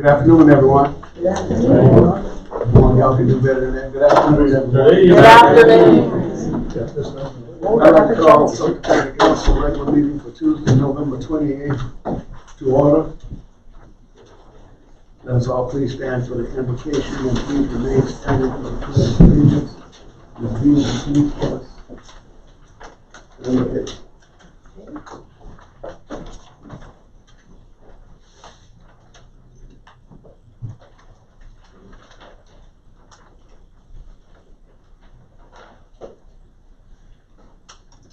Good afternoon, everyone. Good afternoon. Come on, y'all can do better than that. Good afternoon, everyone. Good afternoon. I'd like to call Sumter County Council regular meeting for Tuesday, November 28th to order. Let us all please stand for the invocation and please remain standing for the pledge of allegiance. Ms. B, please for us. Okay.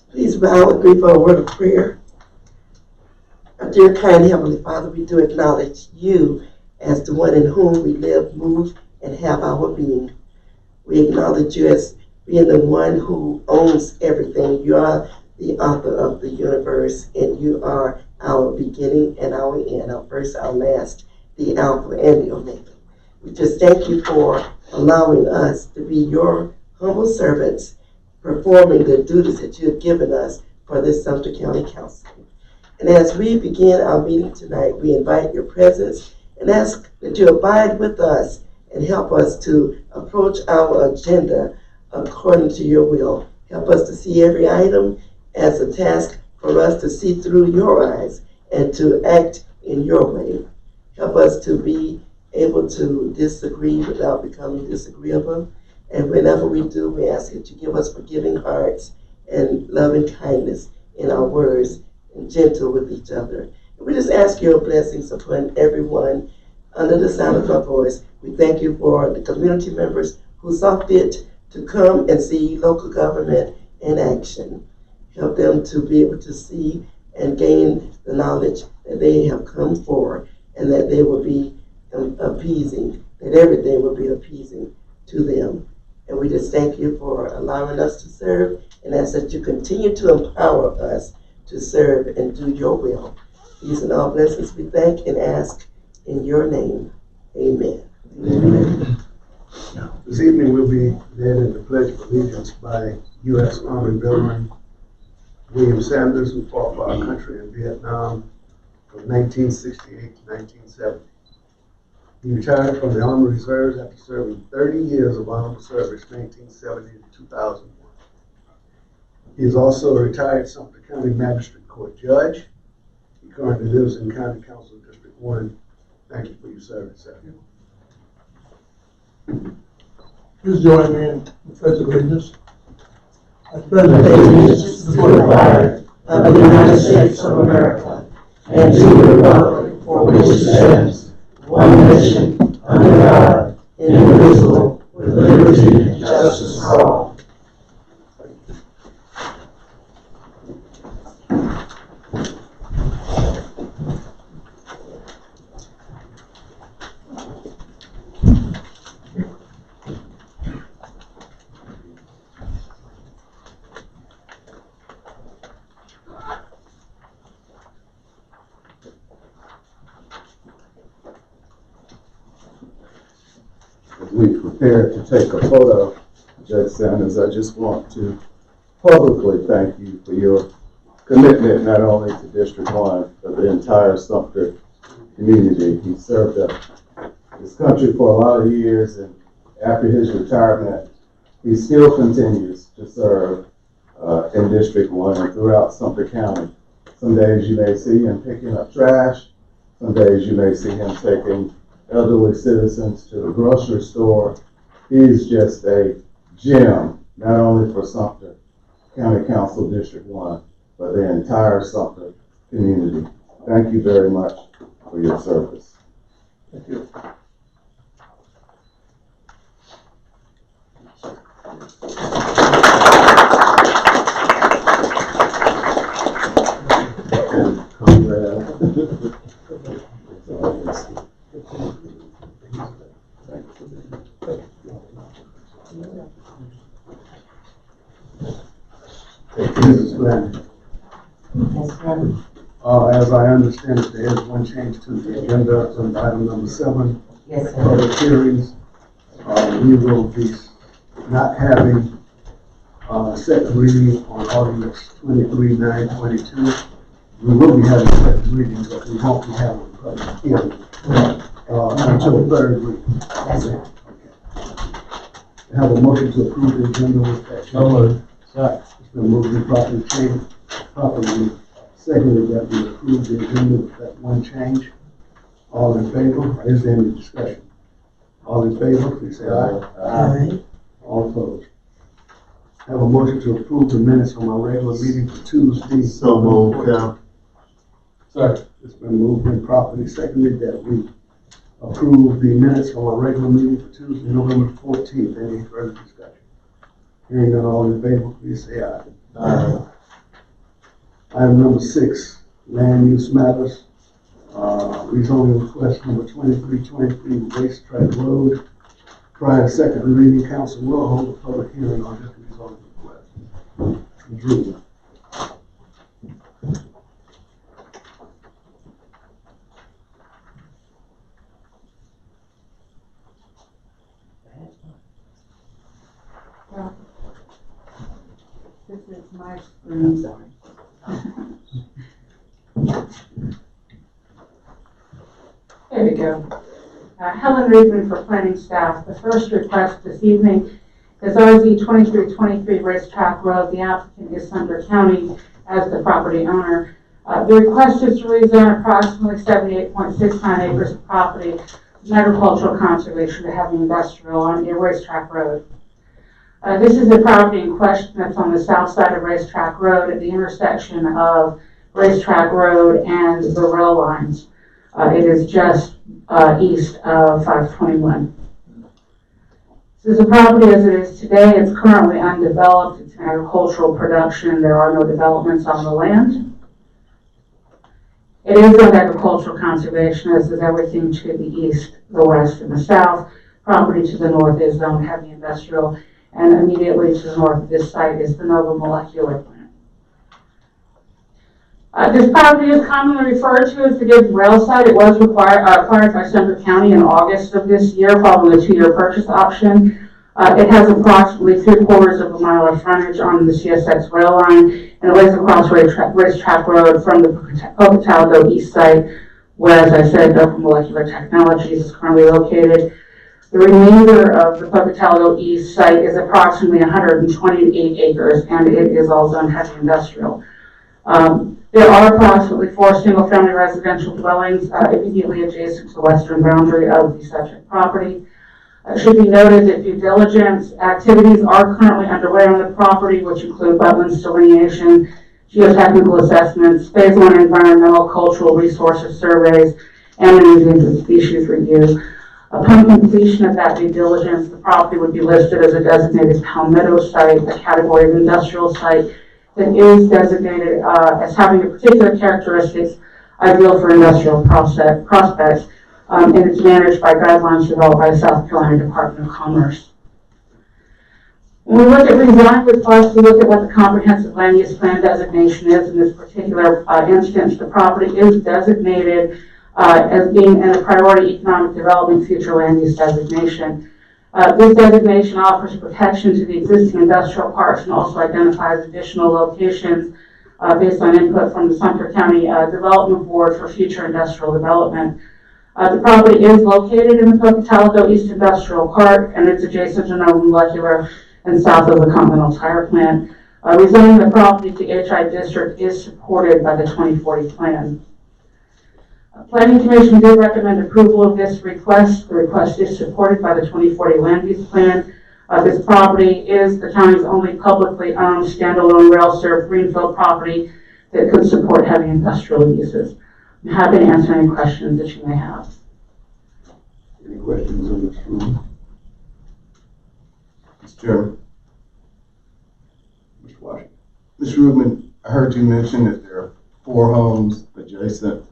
Please bow with me for a word of prayer. Our dear kind Heavenly Father, we do acknowledge you as the one in whom we live, move, and have our being. We acknowledge you as being the one who owns everything. You are the author of the universe, and you are our beginning and our end, our first, our last, the Alpha and the Omega. We just thank you for allowing us to be your humble servants, performing the duties that you have given us for this Sumter County Council. And as we begin our meeting tonight, we invite your presence and ask that you abide with us and help us to approach our agenda according to your will. Help us to see every item as a task for us to see through your eyes and to act in your way. Help us to be able to disagree without becoming disagreeable. And whenever we do, we ask that you give us forgiving hearts and loving kindness in our words and gentle with each other. And we just ask your blessings upon everyone under the sound of our voice. We thank you for the community members who saw fit to come and see local government in action. Help them to be able to see and gain the knowledge that they have come for, and that they will be appeasing, that everything will be appeasing to them. And we just thank you for allowing us to serve, and ask that you continue to empower us to serve and do your will. These and all blessings we thank and ask in your name. Amen. Amen. This evening we'll be led in the Pledge of Allegiance by U.S. Army veteran William Sanders, who fought for our country in Vietnam from 1968 to 1970. He retired from the Army Reserves after serving 30 years of honorable service, 1970 to 2001. He is also a retired Sumter County Magistrate Court judge. He currently lives in County Council District 1. Thank you for your service, sir. Please join me in the Pledge of Allegiance. I pledge allegiance to the flag of the United States of America and to the republic for which it stands, one nation, under God, indivisible, with liberty and justice for all. As we prepare to take a photo, Judge Sanders, I just want to publicly thank you for your commitment not only to District 1, but the entire Sumter community. He served this country for a lot of years, and after his retirement, he still continues to serve in District 1 and throughout Sumter County. Some days you may see him picking up trash. Some days you may see him taking elderly citizens to the grocery store. He's just a gem, not only for Sumter County Council District 1, but the entire Sumter community. Thank you very much for your service. Thank you. As I understand it, there is one change to the agenda on item number 7. Yes, sir. Public hearings. We will be not having second reading on ordinance 23-922. We will be having second readings, but we won't be having a public hearing. until third reading. That's right. Have a motion to approve the agenda with that change. It's been moved and properly seconded that we approve the agenda with that one change. All in favor, or is there any discussion? All in favor, please say aye. Aye. All opposed. Have a motion to approve the minutes from our regular meeting for Tuesday. So moved, Cal. Second. It's been moved and properly seconded that we approve the minutes from our regular meeting for Tuesday, November 14th. Any further discussion? Hearing none, all in favor, please say aye. Aye. Item number 6, land use matters. Rezoning request number 2323 Racetrack Road. Prior to second reading, council will hold a public hearing on this rezoning request. Drew. This is my screen, sorry. There we go. Helen Reedman for planning staff. The first request this evening is RZ 2323 Racetrack Road. The applicant is Sumter County as the property owner. The request is to rezone approximately 78.69 acres of property from agricultural conservation to heavy industrial on a racetrack road. This is the property in question that's on the south side of Racetrack Road at the intersection of Racetrack Road and the rail lines. It is just east of 521. This is a property as it is today. It's currently undeveloped. It's an agricultural production. There are no developments on the land. It is of agricultural conservation, as is everything to the east, the west, and the south. Property to the north is zoned heavy industrial, and immediately to the north of this site is the Nova Molecular Plant. This property is commonly referred to as the Gibbs Rail Site. It was acquired by Sumter County in August of this year following a 2-year purchase option. It has approximately 3/4 of a mile of frontage on the CSX rail line, and it lays across Racetrack Road from the Pocatello East site, where, as I said, Nova Molecular Technologies is currently located. The remainder of the Pocatello East site is approximately 128 acres, and it is all zone heavy industrial. There are approximately 4 single-family residential dwellings immediately adjacent to the western boundary of the subject property. It should be noted that due diligence activities are currently underway on the property, which include wetlands delineation, geotechnical assessments, phase 1 environmental, cultural resources surveys, and an endangered species review. Upon completion of that due diligence, the property would be listed as a designated palmetto site, a category of industrial site that is designated as having a particular characteristics ideal for industrial prospects, and it's managed by guidelines developed by the South Carolina Department of Commerce. When we look at rezoning requests, we look at what the comprehensive land use plan designation is. In this particular instance, the property is designated as being in a priority economic development future land use designation. This designation offers protection to the existing industrial parks and also identifies additional locations based on input from the Sumter County Development Board for future industrial development. The property is located in the Pocatello East Industrial Park, and it's adjacent to Nova Molecular and south of the Continental Tire Plant. Rezoning the property to HI District is supported by the 2040 plan. Planning Commission did recommend approval of this request. The request is supported by the 2040 land use plan. This property is the county's only publicly owned standalone rail-served greenfield property that could support heavy industrial uses. I'm happy to answer any questions that you may have. Any questions on this room? Mr. Chairman. Mr. Washington. Mr. Rubin, I heard you mention that there are 4 homes adjacent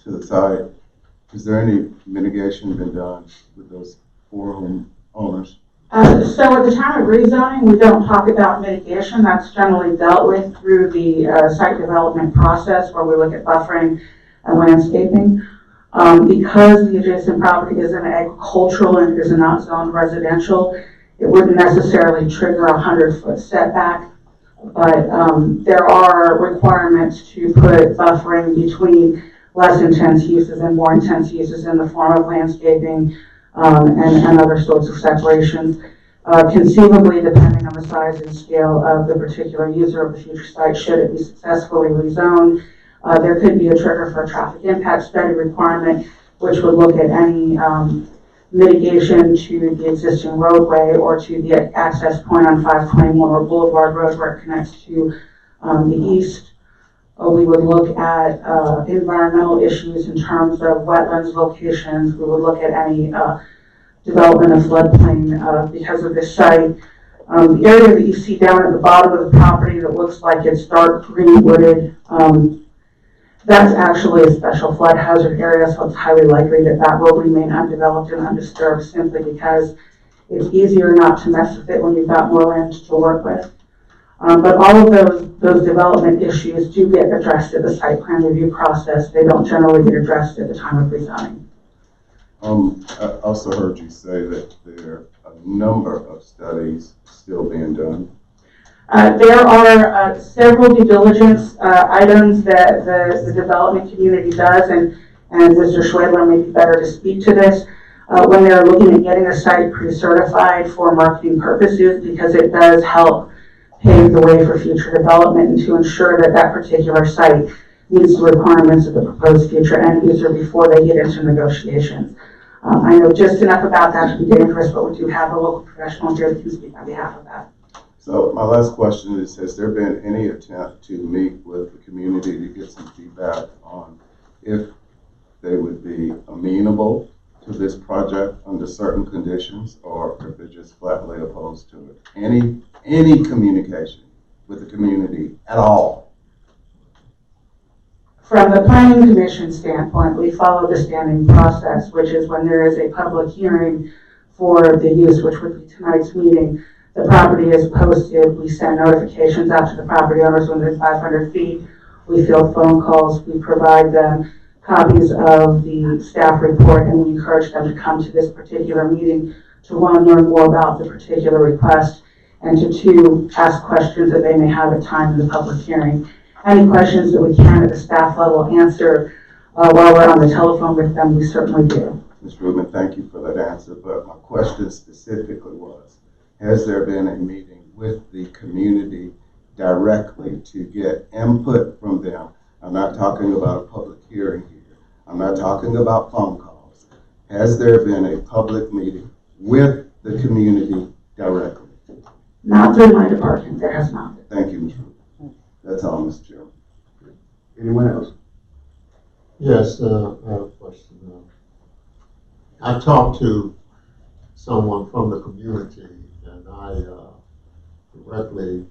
to the site. Is there any mitigation been done with those 4 home owners? So at the time of rezoning, we don't talk about mitigation. That's generally dealt with through the site development process, where we look at buffering and landscaping. Because the adjacent property is an agricultural and is not zoned residential, it wouldn't necessarily trigger a 100-foot setback. But there are requirements to put buffering between less intense uses and more intense uses in the form of landscaping and other sorts of separations. Conceivably, depending on the size and scale of the particular user of the future site, should it be successfully rezoned, there could be a trigger for a traffic impact study requirement, which would look at any mitigation to the existing roadway or to the access point on 521 or Boulevard Road where it connects to the east. We would look at environmental issues in terms of wetlands locations. We would look at any development of floodplain because of this site. The area that you see down at the bottom of the property that looks like it's dark green wooded, that's actually a special flood hazard area, so it's highly likely that that will remain undeveloped and undisturbed simply because it's easier not to mess with it when you've got more land to work with. But all of those development issues do get addressed at the site plan review process. They don't generally get addressed at the time of rezoning. I also heard you say that there are a number of studies still being done. There are several due diligence items that the development community does, and Mr. Schwedler may be better to speak to this, when they're looking at getting a site pre-certified for marketing purposes, because it does help pave the way for future development and to ensure that that particular site meets the requirements of the proposed future end user before they get into negotiations. I know just enough about that to be dangerous, but we do have a local professional here that can speak on behalf of that. So my last question is, has there been any attempt to meet with the community to get some feedback on if they would be amenable to this project under certain conditions, or if they're just flatly opposed to it? Any communication with the community at all? From the Planning Commission standpoint, we follow the standing process, which is when there is a public hearing for the use, which would be tonight's meeting. The property is posted. We send notifications out to the property owners within 500 feet. We field phone calls. We provide them copies of the staff report, and we encourage them to come to this particular meeting to, one, learn more about the particular request, and to, two, ask questions that they may have at time in the public hearing. Any questions that we can at the staff level answer while we're on the telephone with them, we certainly do. Ms. Rubin, thank you for that answer, but my question specifically was, has there been a meeting with the community directly to get input from them? I'm not talking about a public hearing here. I'm not talking about phone calls. Has there been a public meeting with the community directly? Not through my department. There has not. Thank you, Ms. Rubin. That's all, Mr. Chairman. Anyone else? Yes, I have a question. I talked to someone from the community, and I directly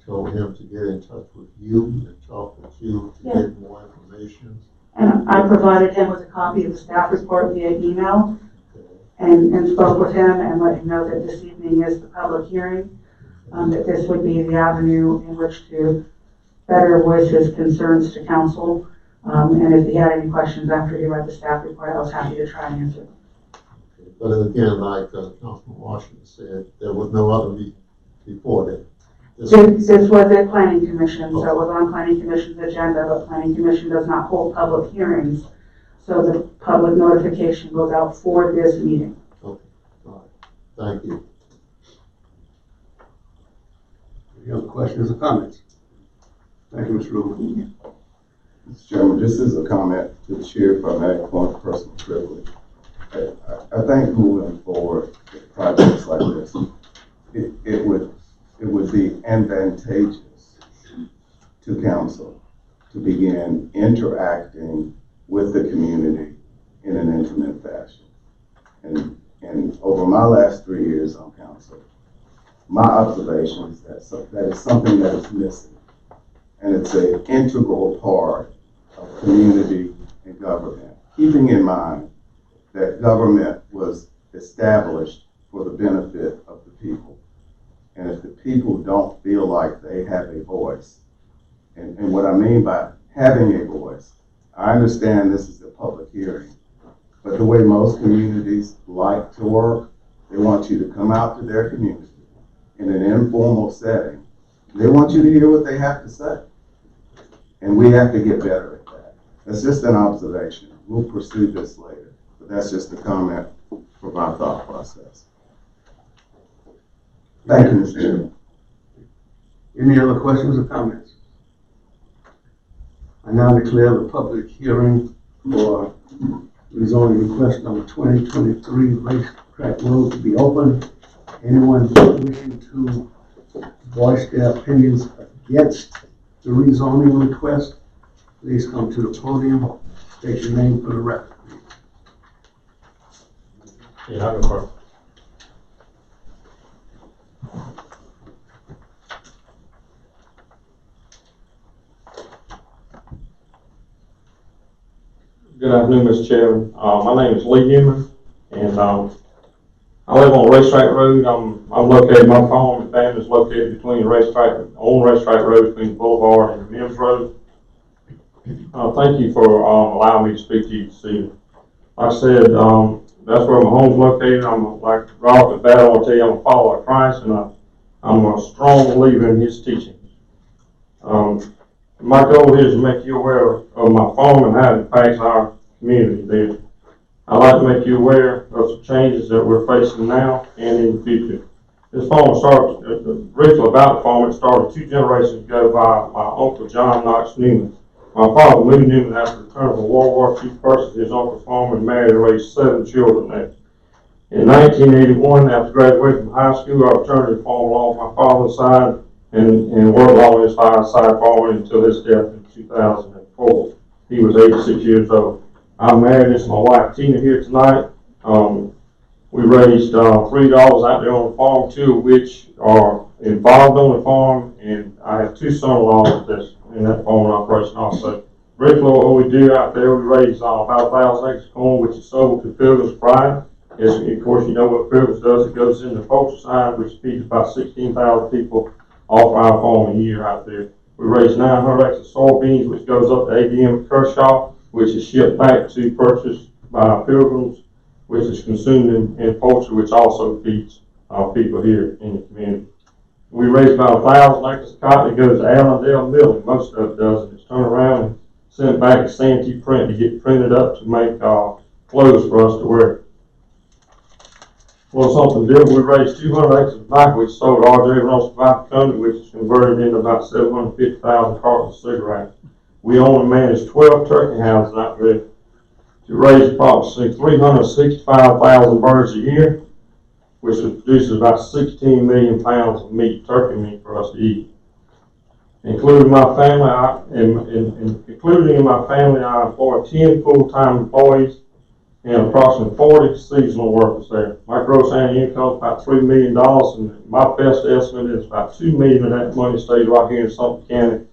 told him to get in touch with you and talk with you to get more information. And I provided him with a copy of the staff report via email, Okay. and spoke with him and let him know that this evening is the public hearing, that this would be the avenue in which to better voice his concerns to council. And if he had any questions after he read the staff report, I was happy to try and answer them. Okay. But again, like Councilman Washington said, there was no other meeting before that. This was a planning commission, so it was on planning commission's agenda, but planning commission does not hold public hearings. So the public notification goes out for this meeting. Okay, all right, thank you. Any other questions or comments? Thank you, Mr. Rubin. Mr. Chairman, just as a comment to the chair, if I may, point of personal privilege. I think moving forward with projects like this, it would be advantageous to council to begin interacting with the community in an intimate fashion. And over my last 3 years on council, my observation is that is something that is missing. And it's an integral part of community and government, keeping in mind that government was established for the benefit of the people. And if the people don't feel like they have a voice, and what I mean by having a voice, I understand this is a public hearing, but the way most communities like to work, they want you to come out to their community in an informal setting. They want you to hear what they have to say. And we have to get better at that. That's just an observation. We'll pursue this later, but that's just a comment from my thought process. Thank you, Mr. Chairman. Any other questions or comments? I now declare the public hearing for rezoning request number 2023 Racetrack Road to be open. Anyone wishing to voice their opinions against the rezoning request, please come to the podium, state your name for the record. Yeah, I go first. Good afternoon, Mr. Chairman. My name is Lee Newman, and I live on Racetrack Road. I'm located, my farm and family is located between on Racetrack Road, between the Boulevard and Mims Road. Thank you for allowing me to speak to you this evening. Like I said, that's where my home's located. I'm like Robert Bad, I want to tell you, I'm a follower of Christ, and I'm a strong believer in his teachings. My goal is to make you aware of my farm and how it impacts our community there. I'd like to make you aware of some changes that we're facing now and in the future. This farm started, briefly about the farm, it started 2 generations ago by my Uncle John Knox Newman. My father, Lou Newman, after the return of a World War II, purchased his uncle's farm and married and raised 7 children there. In 1981, after graduating from high school, I returned to the farm along my father's side and worked along his side farming until his death in 2004. He was 86 years old. I'm married. This is my wife Tina here tonight. We raised 3 daughters out there on the farm, 2 of which are involved on the farm, and I have 2 son-in-laws that's in that farm operation also. Briefly, what we do out there, we raise about 1,000 acres of corn, which is sold to Pilgrim's Pride. As, of course, you know what Pilgrim's does. It goes into the poultry side, which feeds about 16,000 people off our farm a year out there. We raise 900 acres of soybeans, which goes up to ADM Kershaw, which is shipped back to purchase by Pilgrims, which is consumed in poultry, which also feeds people here in the community. We raise about 1,000 acres of cotton that goes to Allendale Milling. Most of it does, and it's turned around and sent back to Santee Print to get printed up to make clothes for us to wear. Well, something different, we raised 200 acres of tobacco, which sold to R.J. Ross Tobacco Company, which is converted into about 750,000 cartons of cigarettes. We own and manage 12 turkey houses out there to raise approximately 365,000 birds a year, which produces about 16 million pounds of meat, turkey meat, for us to eat. Including my family, including in my family, I employ 10 full-time employees and approximately 40 seasonal workers there. My gross annual income is about $3 million, and my best estimate is about $2 million of that money stays right here in Sumter County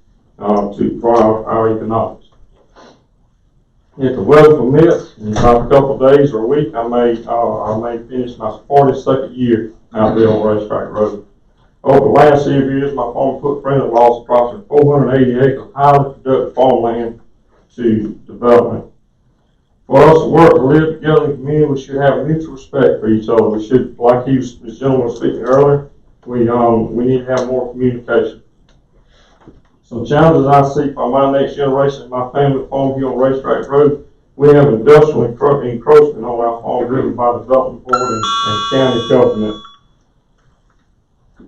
for our economics. If the weather permits, in about a couple of days or a week, I may finish my 42nd year out there on Racetrack Road. Over the last several years, my farm footprint has lost approximately 480 acres of highly productive farmland to development. For us to work and live together in the community, we should have mutual respect for each other. We should, like this gentleman was speaking earlier, we need to have more communication. Some challenges I see for my next generation, my family farm here on Racetrack Road, we have industrial encroachment on our farm driven by the Development Board and county government.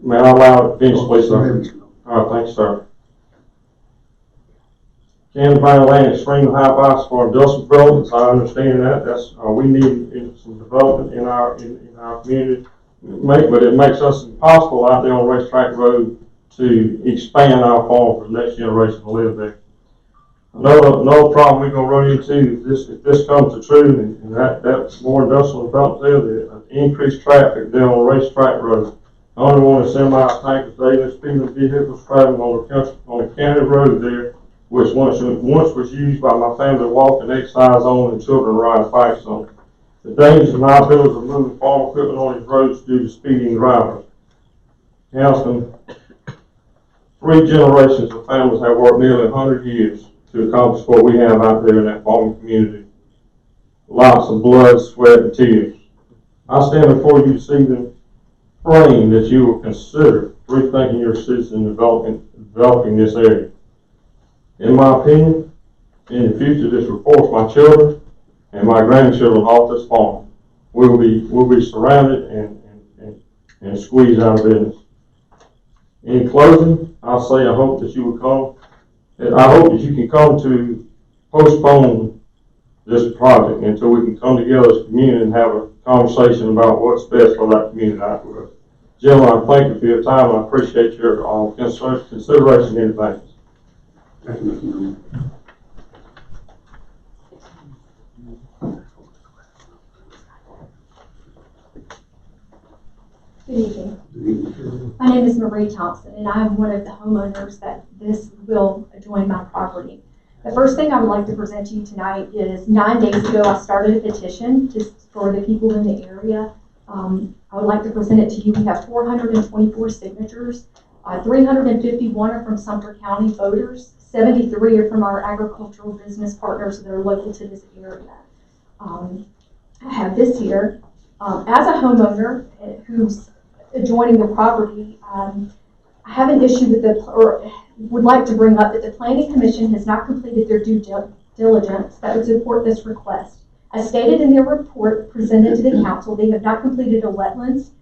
May I allow it finish, please, sir? All right, thanks, sir. County buying land extremely high price for industrial developments. I understand that. We need some development in our community, but it makes us impossible out there on Racetrack Road to expand our farm for the next generation to live there. Another problem we're going to run into if this comes to true, and that more industrial development there, the increased traffic there on Racetrack Road. I only want to semi-tankers, daily speeding vehicles traveling on the county road there, which once was used by my family to walk and exercise on and children ride bikes on. The dangers and liabilities of moving farm equipment on these roads due to speeding drivers. Councilman, 3 generations of families have worked nearly 100 years to accomplish what we have out there in that farming community. Lots of blood, sweat, and tears. I stand before you this evening praying that you will consider rethinking your citizen developing this area. In my opinion, in the future, this will force my children and my grandchildren off this farm. We'll be surrounded and squeezed out of business. In closing, I'll say I hope that you will come, and I hope that you can come to postpone this project until we can come together as a community and have a conversation about what's best for that community afterwards. Gentlemen, I thank you for your time, and I appreciate your consideration in advance. Thank you, Mr. Newman. Good evening. My name is Marie Thompson, and I am one of the homeowners that this will adjoin my property. The first thing I would like to present to you tonight is 9 days ago I started a petition for the people in the area. I would like to present it to you. We have 424 signatures. 351 are from Sumter County voters. 73 are from our agricultural business partners that are local to this area. I have this here. As a homeowner who's adjoining the property, I have an issue with or would like to bring up that the Planning Commission has not completed their due diligence that would support this request. As stated in their report presented to the council, they have not completed a wetlands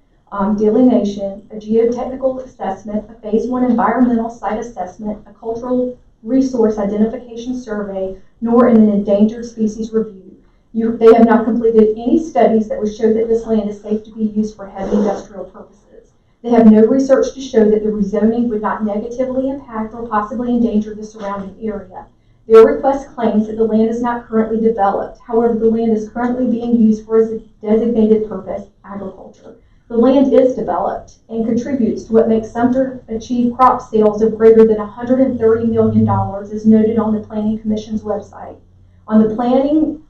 delineation, a geotechnical assessment, a phase 1 environmental site assessment, a cultural resource identification survey, nor an endangered species review. They have not completed any studies that would show that this land is safe to be used for heavy industrial purposes. They have no research to show that the rezoning would not negatively impact or possibly endanger the surrounding area. Their request claims that the land is not currently developed. However, the land is currently being used for a designated purpose, agriculture. The land is developed and contributes to what makes Sumter achieve crop sales of greater than $130 million, as noted on the Planning Commission's website. On the planning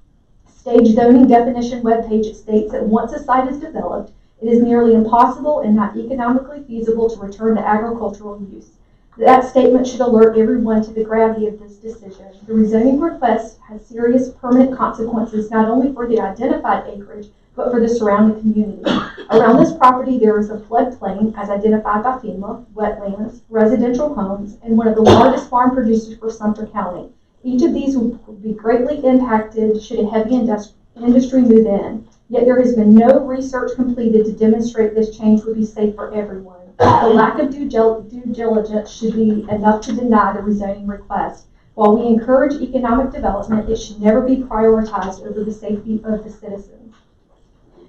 stage zoning definition webpage, it states that once a site is developed, it is nearly impossible and not economically feasible to return to agricultural use. That statement should alert everyone to the gravity of this decision. The rezoning request has serious permanent consequences not only for the identified acreage, but for the surrounding community. Around this property, there is a floodplain as identified by FEMA, wetlands, residential homes, and one of the largest farm producers for Sumter County. Each of these would be greatly impacted should a heavy industry move in. Yet there has been no research completed to demonstrate this change would be safe for everyone. The lack of due diligence should be enough to deny the rezoning request. While we encourage economic development, it should never be prioritized over the safety of the citizens.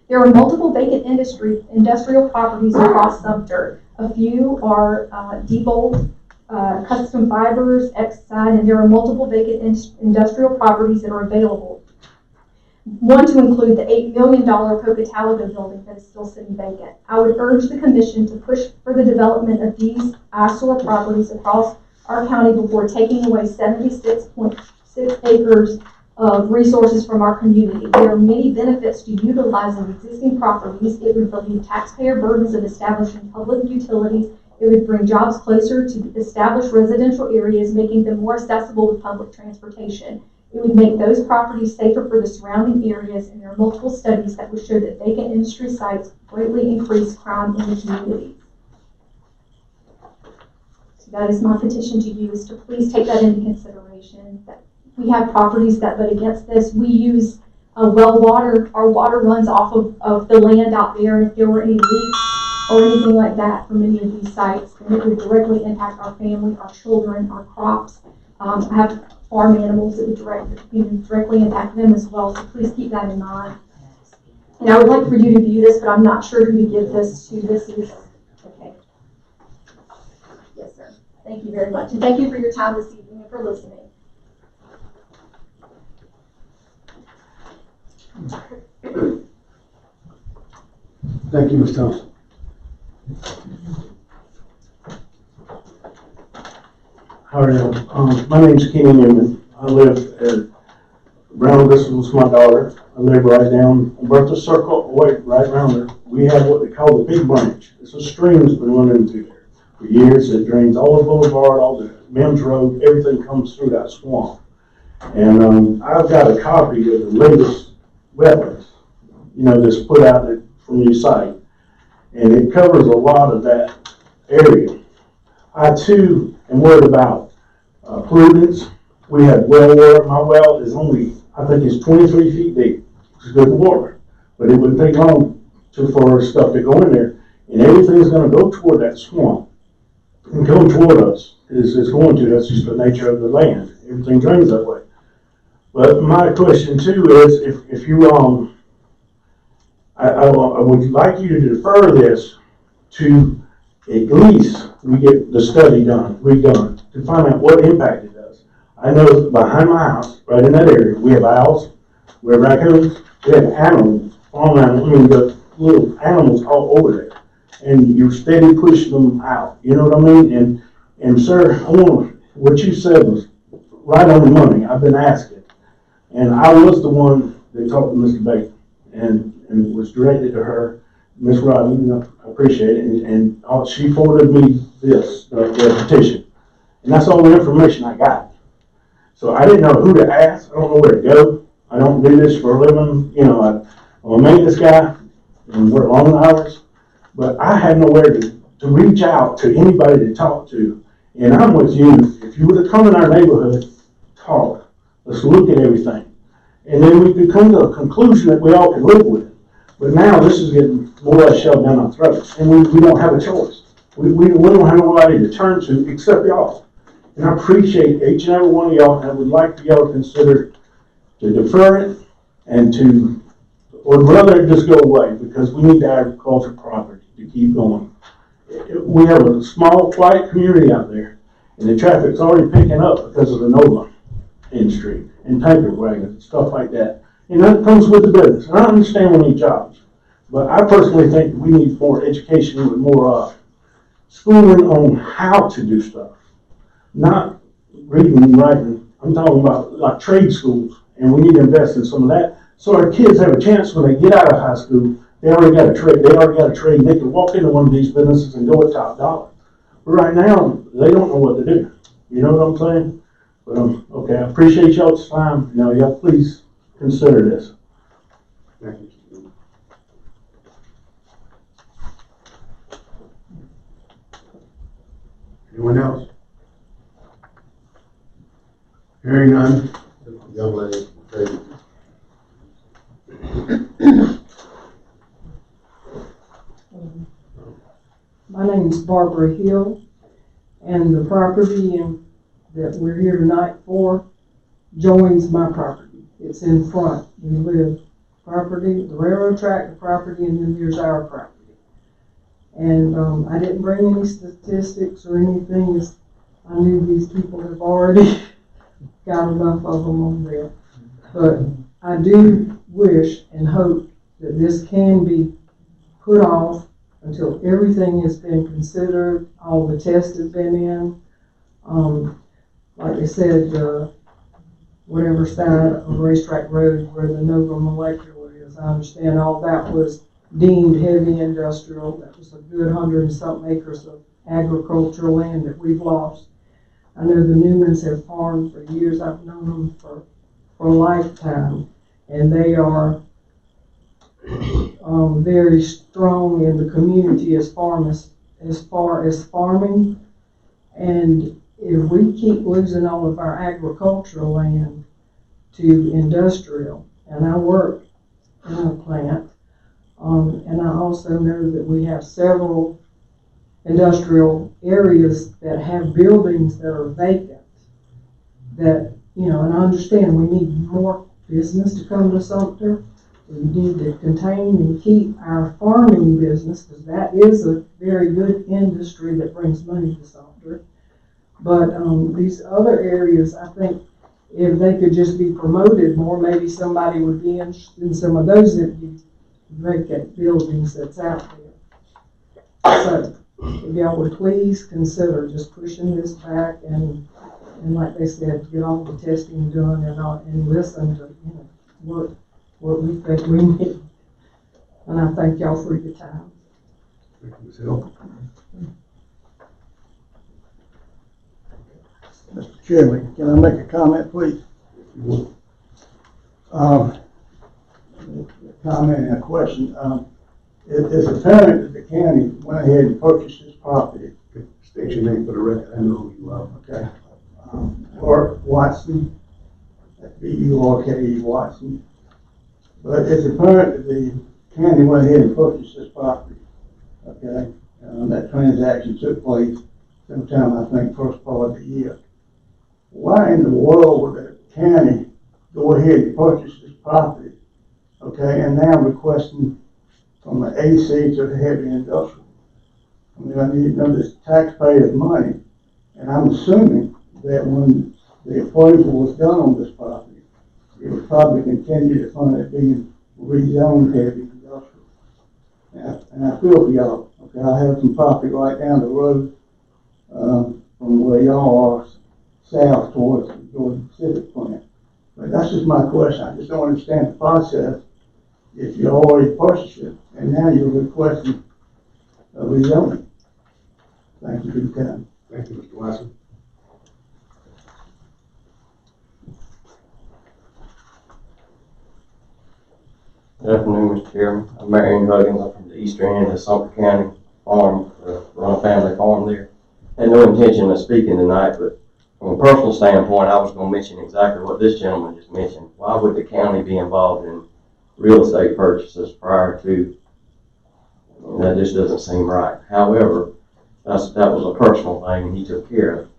There are multiple vacant industrial properties across Sumter. A few are Diebold, Custom Fibers, Exide, and there are multiple vacant industrial properties that are available. One to include the $8 million Pocatello building that is still sitting vacant. I would urge the commission to push for the development of these eyesore properties across our county before taking away 76.6 acres of resources from our community. There are many benefits to utilizing existing properties. It would relieve taxpayer burdens of establishing public utilities. It would bring jobs closer to established residential areas, making them more accessible to public transportation. It would make those properties safer for the surrounding areas, and there are multiple studies that would show that vacant industry sites greatly increase crime in the communities. So that is my petition to you, is to please take that into consideration. That we have properties that vote against this. We use well water. Our water runs off of the land out there, and if there were any leaks or anything like that from any of these sites, then it would directly impact our family, our children, our crops. I have farm animals that would directly impact them as well, so please keep that in mind. And I would like for you to view this, but I'm not sure who to give this to. This is, okay. Yes, sir. Thank you very much. And thank you for your time this evening and for listening. Thank you, Ms. Thompson. How are you? My name's Kenny Newman. I live at Brown. This was my daughter. I live right down Bertha Circle, right around there. We have what they call the Big Branch. It's a stream that's been running through there for years. It drains all the boulevard, all the Mims Road, everything comes through that swamp. And I've got a copy of the latest wetlands, that's put out from your site. And it covers a lot of that area. I too am worried about pollutants. We have well water. My well is only, I think it's 23 feet deep. It's good water, but it wouldn't take long for stuff to go in there, and everything's going to go toward that swamp and come toward us. It's going to. That's just the nature of the land. Everything drains that way. But my question too is, if you I would like you to defer this to at least we get the study redone to find out what impact it does. I know behind my house, right in that area, we have owls, we have raccoons, we have animals, farm animals, I mean the little animals all over there. And you're steady pushing them out. You know what I mean? And sir, what you said was right on the money. I've been asking. And I was the one that talked to Mr. Baker and was directed to her, Miss Rodney, I appreciate it, and she forwarded me this, the petition. And that's all the information I got. So I didn't know who to ask, I don't know where to go. I don't do this for a living, I'm a maintenance guy, and work long hours, but I had nowhere to reach out to anybody to talk to. And I'm with you, if you would have come in our neighborhood, talk, let's look at everything. And then we could come to a conclusion that we all can live with. But now this is getting more or less shoved down our throats, and we don't have a choice. We don't have nobody to turn to except y'all. And I appreciate each and every one of y'all, and I would like for y'all to consider to defer it and to, or rather it just go away, because we need the agriculture property to keep going. We have a small, quiet community out there, and the traffic's already picking up because of the NOLA industry and tanker wagons and stuff like that. And that comes with the business. And I understand we need jobs, but I personally think we need more education with more schooling on how to do stuff, not reading and writing. I'm talking about like trade schools, and we need to invest in some of that so our kids have a chance when they get out of high school. They already got a trade. And they can walk into one of these businesses and go at top dollar. But right now, they don't know what to do. You know what I'm saying? But okay, I appreciate y'all's time. Now, y'all please consider this. Thank you. Anyone else? Hearing none. Young lady, baby. My name is Barbara Hill, and the property that we're here tonight for joins my property. It's in front. We live property, the railroad track, the property, and then here's our property. And I didn't bring any statistics or anything. I knew these people have already got enough of them on there. But I do wish and hope that this can be put off until everything has been considered, all the tests have been in. Like I said, whatever side of Racetrack Road where the Nova Molecular is, I understand all that was deemed heavy industrial. That was a good 100 and something acres of agricultural land that we've lost. I know the Newmans have farmed for years. I've known them for a lifetime, and they are very strong in the community as far as farming. And if we keep losing all of our agricultural land to industrial, and I work in a plant, and I also know that we have several industrial areas that have buildings that are vacant, that, and I understand we need more business to come to Sumter. We need to contain and keep our farming business, because that is a very good industry that brings money to Sumter. But these other areas, I think if they could just be promoted more, maybe somebody would be interested in some of those empty vacant buildings that's out there. So if y'all would please consider just pushing this back and like they said, get all the testing done and listen to what we think we need. And I thank y'all for your time. Thank you, Ms. Hill. Mr. Chairman, can I make a comment, please? A comment and a question. It's apparent that the county went ahead and purchased this property. State your name for the record. I know who you are. Okay. Clark Watson, that's B-U-R-K-E Watson. But it's apparent that the county went ahead and purchased this property, okay? That transaction took place sometime, I think, first part of the year. Why in the world would the county go ahead and purchase this property, okay, and now requesting from the AC to the heavy industrial? I mean, I need to know this taxpayers' money, and I'm assuming that when the appraisal was done on this property, it would probably continue to fund it being rezoned heavy industrial. And I feel for y'all, okay, I have some property right down the road, from where y'all are south towards the Georgia Pacific plant. But that's just my question. I just don't understand the process. If you already purchased it and now you're requesting a rezoning. Thank you for your time. Thank you, Mr. Watson. Good afternoon, Mr. Chairman. I'm Marion Huggins. I'm from the eastern end of Sumter County farm, run a family farm there. Had no intention of speaking tonight, but from a personal standpoint, I was going to mention exactly what this gentleman just mentioned. Why would the county be involved in real estate purchases prior to? That just doesn't seem right. However, that was a personal thing and he took care of it.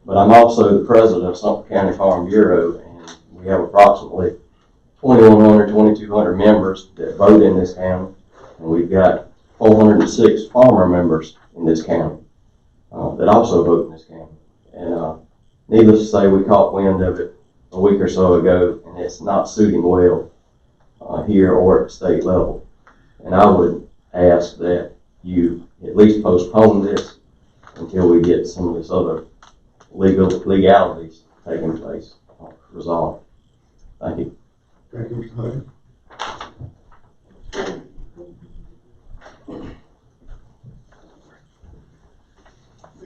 But I'm also the president of Sumter County Farm Bureau, and we have approximately 2,100, 2,200 members that vote in this county, and we've got 406 farmer members in this county that also vote in this county. And needless to say, we caught wind of it a week or so ago, and it's not suiting well here or at the state level. And I would ask that you at least postpone this until we get some of this other legalities taking place resolved. Thank you. Thank you, Mr. Huggins.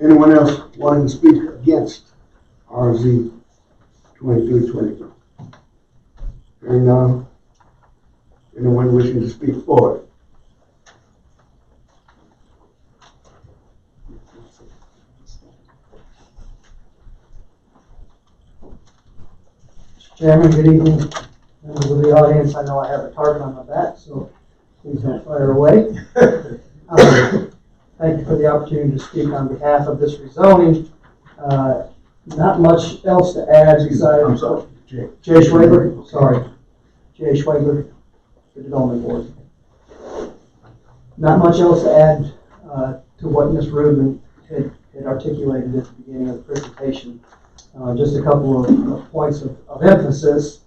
Anyone else wanting to speak against RZ 2323? Hearing none. Anyone wishing to speak for it? Mr. Chairman, good evening, members of the audience. I know I have a target on my back, so please don't fire away. Thank you for the opportunity to speak on behalf of this rezoning. Not much else to add besides. I'm sorry, Jay. Jay Schwabler, sorry. Jay Schwabler, the Development Board. Not much else to add to what Ms. Rubin had articulated at the beginning of the presentation. Just a couple of points of emphasis.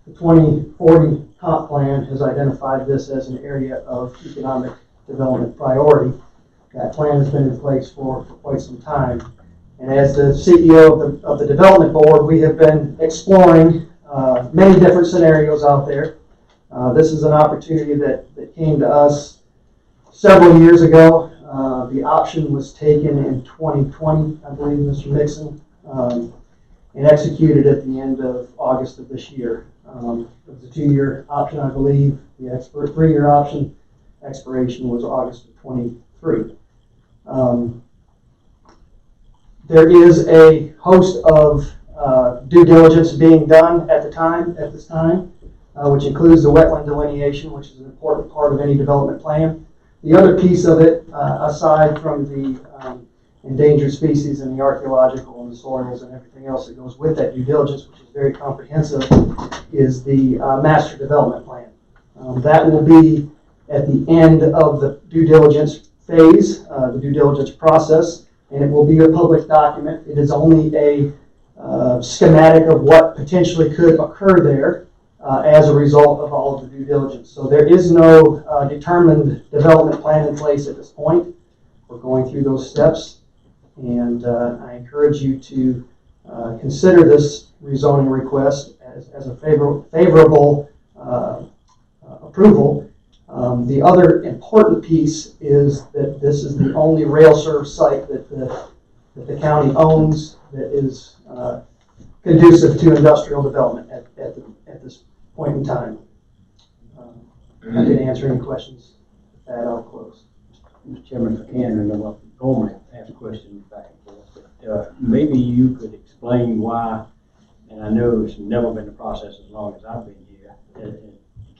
The 2040 comp plan has identified this as an area of economic development priority. That plan has been in place for quite some time. And as the CEO of the Development Board, we have been exploring many different scenarios out there. This is an opportunity that came to us several years ago. The option was taken in 2020, I believe, Mr. Nixon, and executed at the end of August of this year. It was a 2-year option, I believe. The 3-year option expiration was August of 23. There is a host of due diligence being done at this time, which includes the wetland delineation, which is an important part of any development plan. The other piece of it, aside from the endangered species and the archaeological and the soils and everything else that goes with that due diligence, which is very comprehensive, is the master development plan. That will be at the end of the due diligence phase, the due diligence process, and it will be a public document. It is only a schematic of what potentially could occur there as a result of all of the due diligence. So there is no determined development plan in place at this point. We're going through those steps, and I encourage you to consider this rezoning request as a favorable approval. The other important piece is that this is the only rail serve site that the county owns that is conducive to industrial development at this point in time. Happy to answer any questions. With that, I'll close. Mr. Chairman, if I can, and I normally ask questions back and forth. maybe you could explain why, and I know it's never been the process as long as I've been here. The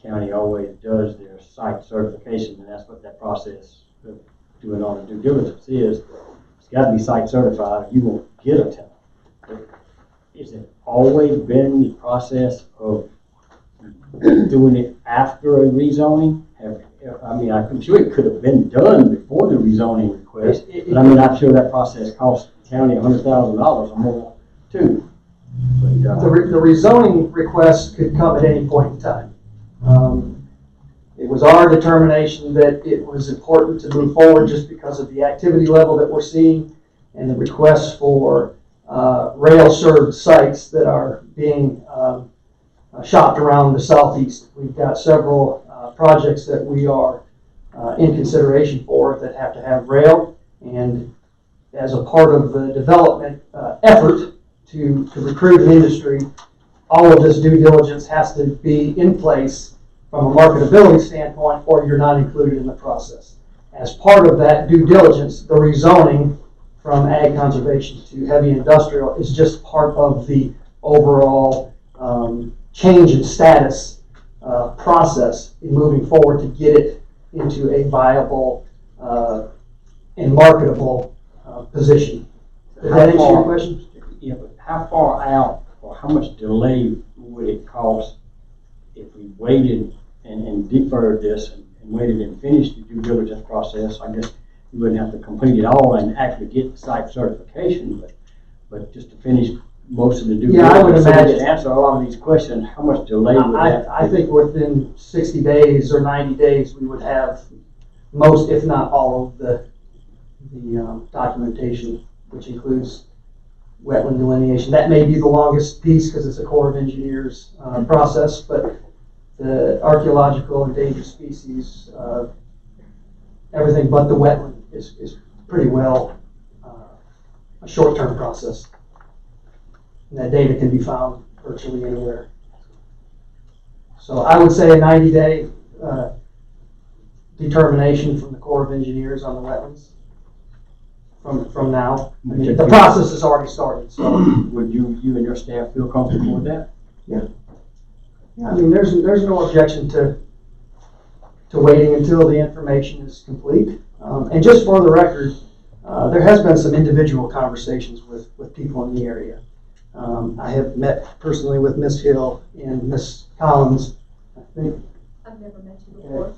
county always does their site certification, and that's what that process of doing all the due diligence is. It's got to be site certified, or you won't get a tenant. But is it always been the process of doing it after a rezoning? I'm sure it could have been done before the rezoning request, but I'm sure that process cost the county $100,000 or more too. But, The rezoning request could come at any point in time. It was our determination that it was important to move forward just because of the activity level that we're seeing and the requests for rail-served sites that are being shopped around the southeast. We've got several projects that we are in consideration for that have to have rail, and as a part of the development effort to recruit an industry, all of this due diligence has to be in place from a marketability standpoint, or you're not included in the process. As part of that due diligence, the rezoning from ag conservation to heavy industrial is just part of the overall change in status process in moving forward to get it into a viable and marketable position. Did that answer your question? Yeah, but how far out or how much delay would it cost if we waited and deferred this and waited and finished the due diligence process? I guess you wouldn't have to complete it all and actually get the site certification, but just to finish most of the due diligence. I would imagine. To answer a lot of these questions, how much delay would that? I think within 60 days or 90 days, we would have most, if not all, of the documentation, which includes wetland delineation. That may be the longest piece because it's a Corps of Engineers process, but the archaeological endangered species, everything but the wetland is pretty well a short-term process. And that data can be found virtually anywhere. So I would say a 90-day determination from the Corps of Engineers on the wetlands from now. I mean, the process has already started. So would you and your staff feel comfortable with that? Yeah. I mean, there's no objection to waiting until the information is complete. And just for the record, there has been some individual conversations with people in the area. I have met personally with Miss Hill and Miss Collins, I think. I've never met you before.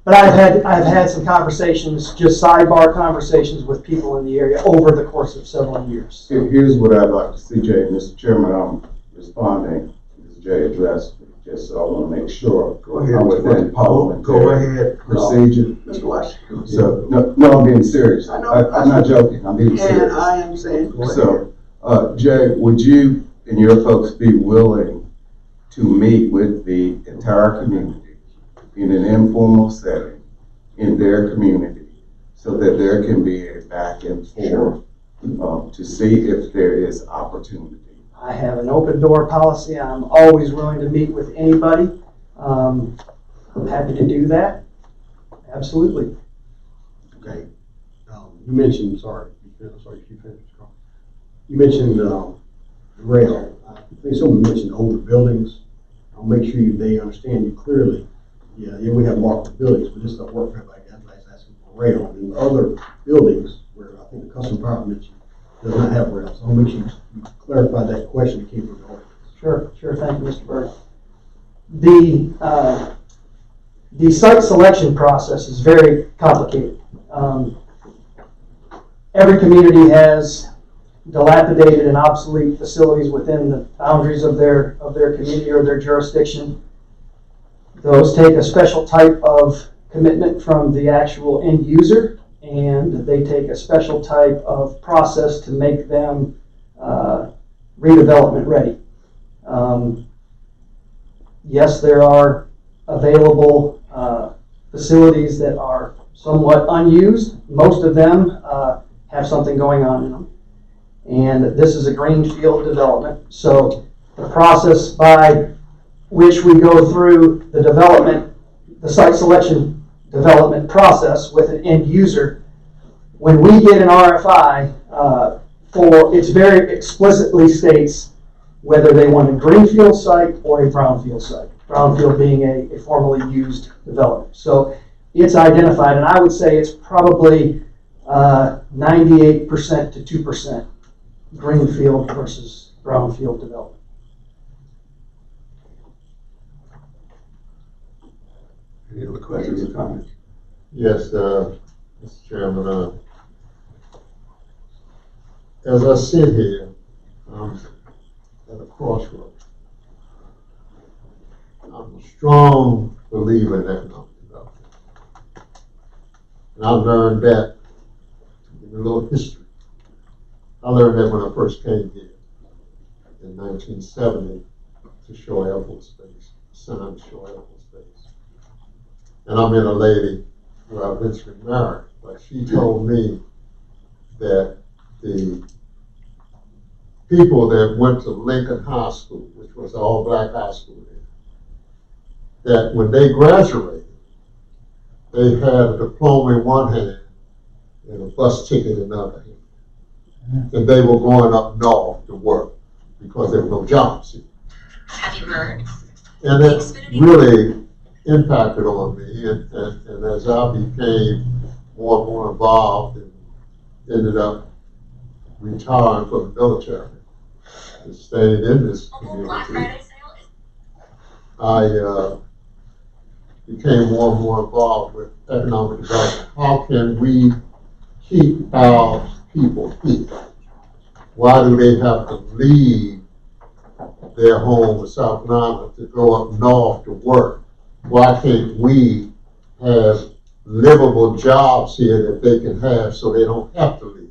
But I've had some conversations, just sidebar conversations with people in the area over the course of several years. Here's what I'd like to see, Jay. Mr. Chairman, I'm responding to Jay addressed, just so I want to make sure I'm within parliamentary procedure. Mr. Washington. So, no, I'm being serious. I'm not joking. I'm being serious. And I am saying, go ahead. So, Jay, would you and your folks be willing to meet with the entire community in an informal setting in their community so that there can be a back and forth to see if there is opportunity? I have an open door policy. I'm always willing to meet with anybody. I'm happy to do that. Absolutely. Okay. You mentioned, sorry, you finished. You mentioned rail. I think someone mentioned older buildings. I'll make sure they understand you clearly. Yeah, we have marked buildings, but this doesn't work for everybody. Everybody's asking for rail. And in other buildings where I think the custom power mentioned does not have rail. So I'll make sure you clarify that question that came from the audience. Sure. Thank you, Mr. Bird. The site selection process is very complicated. Every community has dilapidated and obsolete facilities within the boundaries of their community or their jurisdiction. Those take a special type of commitment from the actual end user, and they take a special type of process to make them redevelopment ready. Yes, there are available facilities that are somewhat unused. Most of them have something going on in them. And this is a greenfield development. So the process by which we go through the site selection development process with an end user when we get an RFI, it's very explicitly states whether they want a greenfield site or a brownfield site. Brownfield being a formerly used development. So it's identified, and I would say it's probably 98% to 2% greenfield versus brownfield development. Any other questions or comments? Yes, Mr. Chairman, as I sit here, at a crossroads, I'm a strong believer in economic development. And I've learned that, to give you a little history, I learned that when I first came here in 1970 to Shore Air Force Base, assigned to Shore Air Force Base. And I met a lady who I eventually married, but she told me that the people that went to Lincoln High School, which was an all-black high school there, that when they graduated, they had a diploma in one hand and a bus ticket in the other hand. And they were going up north to work because there were no jobs here. Have you heard? And that really impacted on me. And as I became more and more involved and ended up retiring from the military and staying in this community, I became more and more involved with economic development. How can we keep our people here? Why do they have to leave their home in South Carolina to go up north to work? Why can't we have livable jobs here that they can have so they don't have to leave?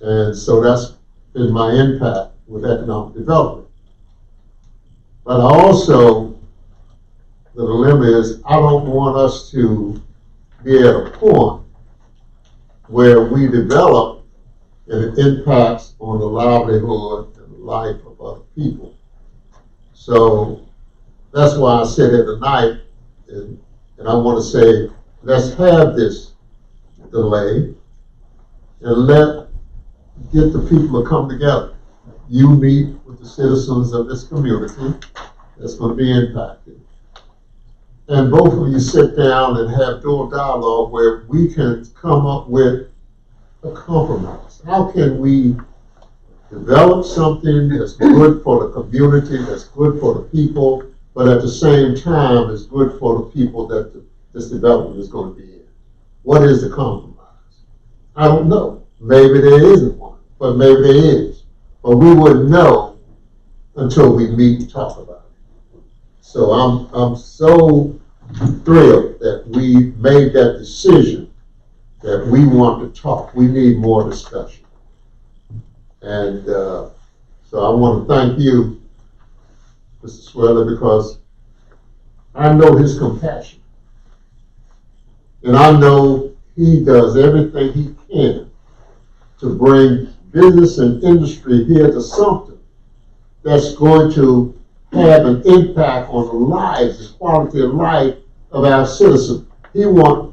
And so that's been my impact with economic development. But the dilemma is I don't want us to be at a point where we develop and it impacts on the livelihood and the life of other people. So that's why I sit here tonight and I want to say, let's have this delay and get the people to come together. You meet with the citizens of this community that's going to be impacted. And both of you sit down and have dual dialogue where we can come up with a compromise. How can we develop something that's good for the community, that's good for the people, but at the same time is good for the people that this development is going to be in? What is the compromise? I don't know. Maybe there isn't one, but maybe there is. But we wouldn't know until we meet and talk about it. So I'm so thrilled that we made that decision that we want to talk. We need more discussion. And so I want to thank you, Mr. Sweller, because I know his compassion. And I know he does everything he can to bring business and industry here to Sumter that's going to have an impact on the lives and quality of life of our citizens. He wants